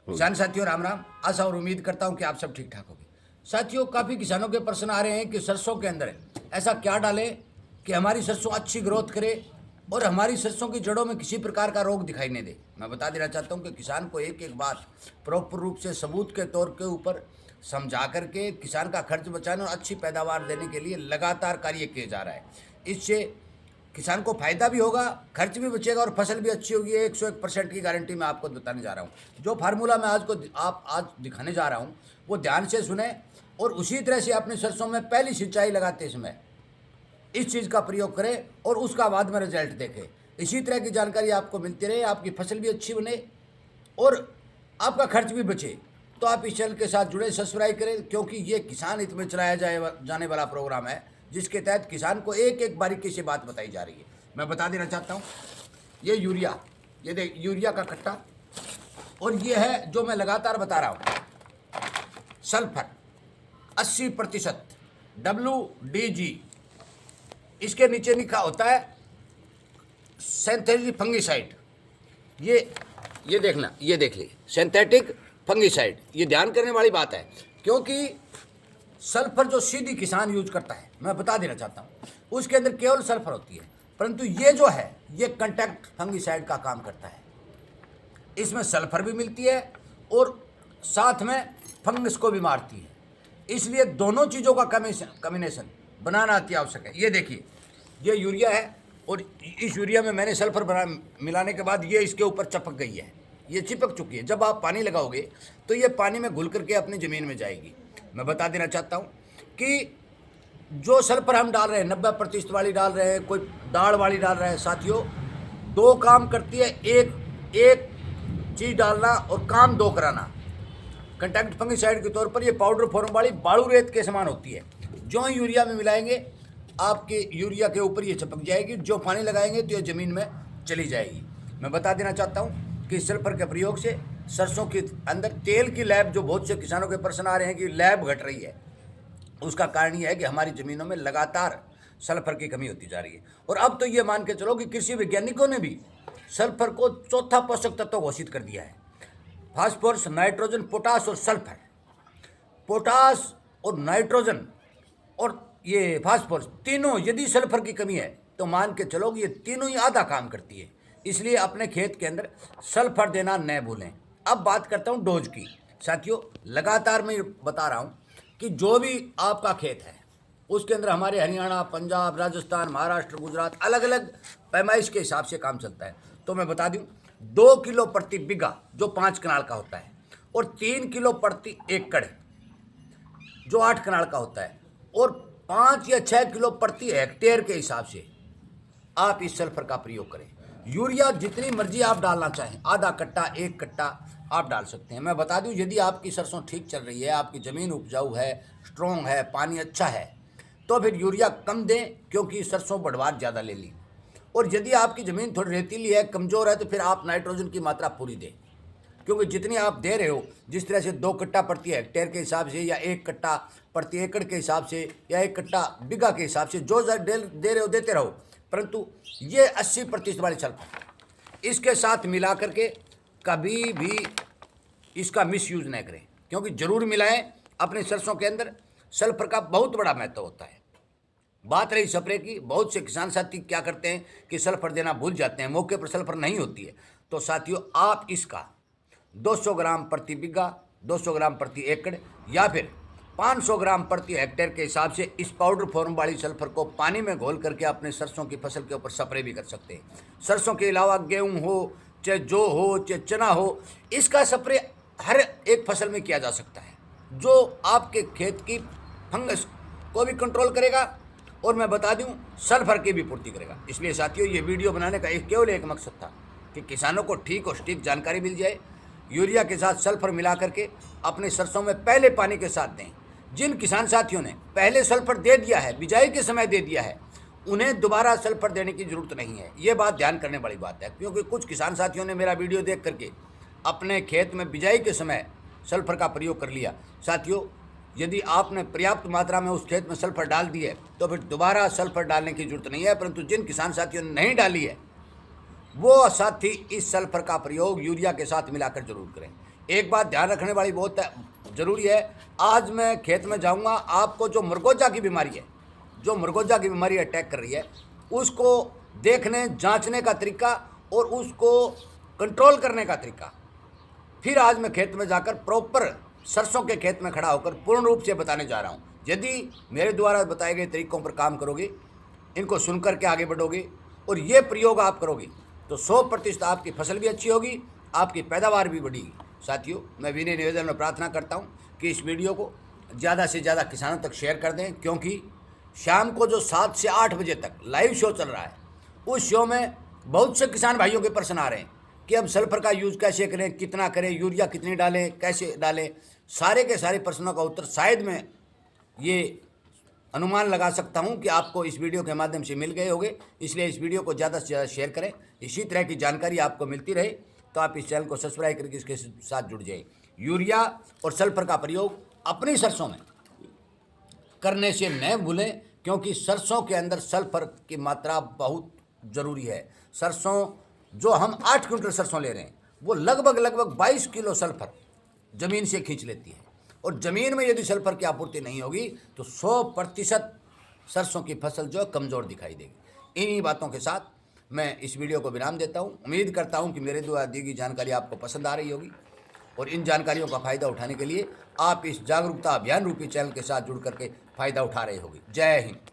किसान साथियों राम राम। आशा और उम्मीद करता हूं कि आप सब ठीक ठाक होंगे। साथियों, काफ़ी किसानों के प्रश्न आ रहे हैं कि सरसों के अंदर ऐसा क्या डालें कि हमारी सरसों अच्छी ग्रोथ करे और हमारी सरसों की जड़ों में किसी प्रकार का रोग दिखाई नहीं दे। मैं बता देना चाहता हूं कि किसान को एक एक बात प्रॉपर रूप से सबूत के तौर के ऊपर समझा करके किसान का खर्च बचाने और अच्छी पैदावार देने के लिए लगातार कार्य किया जा रहा है। इससे किसान को फायदा भी होगा, खर्च भी बचेगा और फसल भी अच्छी होगी। 101% की गारंटी मैं आपको बताने जा रहा हूँ। जो फार्मूला मैं आज दिखाने जा रहा हूँ वो ध्यान से सुने और उसी तरह से अपनी सरसों में पहली सिंचाई लगाते समय इस चीज़ का प्रयोग करें और उसका बाद में रिजल्ट देखें। इसी तरह की जानकारी आपको मिलती रहे, आपकी फसल भी अच्छी बने और आपका खर्च भी बचे। तो आप इस चैनल के साथ जुड़े, सब्सक्राइब करें, क्योंकि ये किसान हित में चलाया जाने वाला प्रोग्राम है जिसके तहत किसान को एक एक बारीकी से बात बताई जा रही है। मैं बता देना चाहता हूँ, ये यूरिया, ये देख यूरिया का कट्टा, और ये है जो मैं लगातार बता रहा हूँ सल्फर 80% WDG। इसके नीचे लिखा होता है सिंथेटिक फंगिसाइड। ये देखना, ये देख ली सिंथेटिक फंगिसाइड। ये ध्यान करने वाली बात है, क्योंकि सल्फर जो सीधी किसान यूज करता है, मैं बता देना चाहता हूँ, उसके अंदर केवल सल्फर होती है, परंतु ये जो है ये कॉन्टैक्ट फंगिसाइड का काम करता है। इसमें सल्फर भी मिलती है और साथ में फंगस को भी मारती है, इसलिए दोनों चीज़ों का कॉम्बिनेशन बनाना अति आवश्यक है। ये देखिए, ये यूरिया है और इस यूरिया में मैंने सल्फर मिलाने के बाद ये इसके ऊपर चिपक गई है, ये चिपक चुकी है। जब आप पानी लगाओगे तो ये पानी में घुल करके अपनी ज़मीन में जाएगी। मैं बता देना चाहता हूँ कि जो सल्फर हम डाल रहे हैं 90% वाली डाल रहे हैं, कोई दाढ़ वाली डाल रहे हैं, साथियों दो काम करती है। एक चीज़ डालना और काम दो कराना। कंटैक्ट फंगिसाइड के तौर पर ये पाउडर फॉर्म वाली बालू रेत के समान होती है। जो यूरिया में मिलाएंगे आपके यूरिया के ऊपर ये चिपक जाएगी, जो पानी लगाएंगे तो ये ज़मीन में चली जाएगी। मैं बता देना चाहता हूँ कि सल्फर के प्रयोग से सरसों के अंदर तेल की लैब, जो बहुत से किसानों के प्रश्न आ रहे हैं कि लैब घट रही है, उसका कारण यह है कि हमारी ज़मीनों में लगातार सल्फर की कमी होती जा रही है। और अब तो ये मान के चलो कि कृषि वैज्ञानिकों ने भी सल्फर को चौथा पोषक तत्व घोषित कर दिया है। फास्फोरस, नाइट्रोजन, पोटास और सल्फर। पोटास और नाइट्रोजन और ये फास्फोरस तीनों, यदि सल्फर की कमी है तो मान के चलो कि ये तीनों ही आधा काम करती है। इसलिए अपने खेत के अंदर सल्फर देना न भूलें। अब बात करता हूँ डोज की। साथियों, लगातार मैं बता रहा हूँ कि जो भी आपका खेत है उसके अंदर हमारे हरियाणा, पंजाब, राजस्थान, महाराष्ट्र, गुजरात अलग अलग पैमाइश के हिसाब से काम चलता है। तो मैं बता दूं, 2 किलो प्रति बीघा जो 5 कनाल का होता है और 3 किलो प्रति एकड़ जो 8 कनाल का होता है और 5 या 6 किलो प्रति हेक्टेयर के हिसाब से आप इस सल्फर का प्रयोग करें। यूरिया जितनी मर्जी आप डालना चाहें, आधा कट्टा, 1 कट्टा आप डाल सकते हैं। मैं बता दूं, यदि आपकी सरसों ठीक चल रही है, आपकी ज़मीन उपजाऊ है, स्ट्रॉन्ग है, पानी अच्छा है, तो फिर यूरिया कम दें, क्योंकि सरसों बढ़वार ज़्यादा ले ली। और यदि आपकी ज़मीन थोड़ी रेतीली है, कमज़ोर है, तो फिर आप नाइट्रोजन की मात्रा पूरी दें, क्योंकि जितनी आप दे रहे हो, जिस तरह से 2 कट्टा प्रति हेक्टेयर के हिसाब से या 1 कट्टा प्रति एकड़ के हिसाब से या 1 कट्टा बीघा के हिसाब से जो दे रहे हो देते रहो, परंतु ये 80% वाली सल्फर इसके साथ मिला करके कभी भी इसका मिसयूज़ न करें, क्योंकि ज़रूर मिलाएं। अपने सरसों के अंदर सल्फर का बहुत बड़ा महत्व होता है। बात रही स्प्रे की, बहुत से किसान साथी क्या करते हैं कि सल्फर देना भूल जाते हैं, मौके पर सल्फर नहीं होती है। तो साथियों, आप इसका 200 ग्राम प्रति बीघा, 200 ग्राम प्रति एकड़ या फिर 500 ग्राम प्रति हेक्टेयर के हिसाब से इस पाउडर फॉर्म वाली सल्फर को पानी में घोल करके अपने सरसों की फसल के ऊपर स्प्रे भी कर सकते हैं। सरसों के अलावा गेहूँ हो, चाहे जौ हो, चाहे चना हो, इसका स्प्रे हर एक फसल में किया जा सकता है, जो आपके खेत की फंगस को भी कंट्रोल करेगा और मैं बता दूं सल्फर की भी पूर्ति करेगा। इसलिए साथियों, ये वीडियो बनाने का केवल एक मकसद था कि किसानों को ठीक और सटीक जानकारी मिल जाए। यूरिया के साथ सल्फर मिला करके अपने सरसों में पहले पानी के साथ दें। जिन किसान साथियों ने पहले सल्फर दे दिया है, बिजाई के समय दे दिया है, उन्हें दोबारा सल्फर देने की ज़रूरत नहीं है। ये बात ध्यान करने वाली बात है, क्योंकि कुछ किसान साथियों ने मेरा वीडियो देख करके अपने खेत में बिजाई के समय सल्फर का प्रयोग कर लिया। साथियों, यदि आपने पर्याप्त मात्रा में उस खेत में सल्फर डाल दी है तो फिर दोबारा सल्फर डालने की जरूरत नहीं है, परंतु जिन किसान साथियों ने नहीं डाली है वो साथी इस सल्फर का प्रयोग यूरिया के साथ मिलाकर जरूर करें। एक बात ध्यान रखने वाली बहुत ज़रूरी है। आज मैं खेत में जाऊंगा, आपको जो मुरगोजा की बीमारी है, जो मुरगोजा की बीमारी अटैक कर रही है, उसको देखने जांचने का तरीका और उसको कंट्रोल करने का तरीका फिर आज मैं खेत में जाकर प्रॉपर सरसों के खेत में खड़ा होकर पूर्ण रूप से बताने जा रहा हूँ। यदि मेरे द्वारा बताए गए तरीकों पर काम करोगे, इनको सुनकर के आगे बढ़ोगे और ये प्रयोग आप करोगे तो 100% आपकी फसल भी अच्छी होगी, आपकी पैदावार भी बढ़ेगी। साथियों, मैं विनय निवेदन में प्रार्थना करता हूँ कि इस वीडियो को ज़्यादा से ज़्यादा किसानों तक शेयर कर दें, क्योंकि शाम को जो 7 से 8 बजे तक लाइव शो चल रहा है, उस शो में बहुत से किसान भाइयों के प्रश्न आ रहे हैं कि अब सल्फर का यूज़ कैसे करें, कितना करें, यूरिया कितनी डालें, कैसे डालें। सारे के सारे प्रश्नों का उत्तर शायद मैं ये अनुमान लगा सकता हूं कि आपको इस वीडियो के माध्यम से मिल गए होंगे। इसलिए इस वीडियो को ज़्यादा से ज़्यादा शेयर करें। इसी तरह की जानकारी आपको मिलती रहे तो आप इस चैनल को सब्सक्राइब करके इसके साथ जुड़ जाइए। यूरिया और सल्फर का प्रयोग अपनी सरसों में करने से न भूलें, क्योंकि सरसों के अंदर सल्फर की मात्रा बहुत ज़रूरी है। सरसों जो हम 8 क्विंटल सरसों ले रहे हैं, वो लगभग 22 किलो सल्फर ज़मीन से खींच लेती है। और ज़मीन में यदि सल्फर की आपूर्ति नहीं होगी तो 100% सरसों की फसल जो कमज़ोर दिखाई देगी। इन्हीं बातों के साथ मैं इस वीडियो को विराम देता हूँ। उम्मीद करता हूँ कि मेरे द्वारा दी गई जानकारी आपको पसंद आ रही होगी और इन जानकारियों का फ़ायदा उठाने के लिए आप इस जागरूकता अभियान रूपी चैनल के साथ जुड़ करके फ़ायदा उठा रहे होंगे। जय हिंद।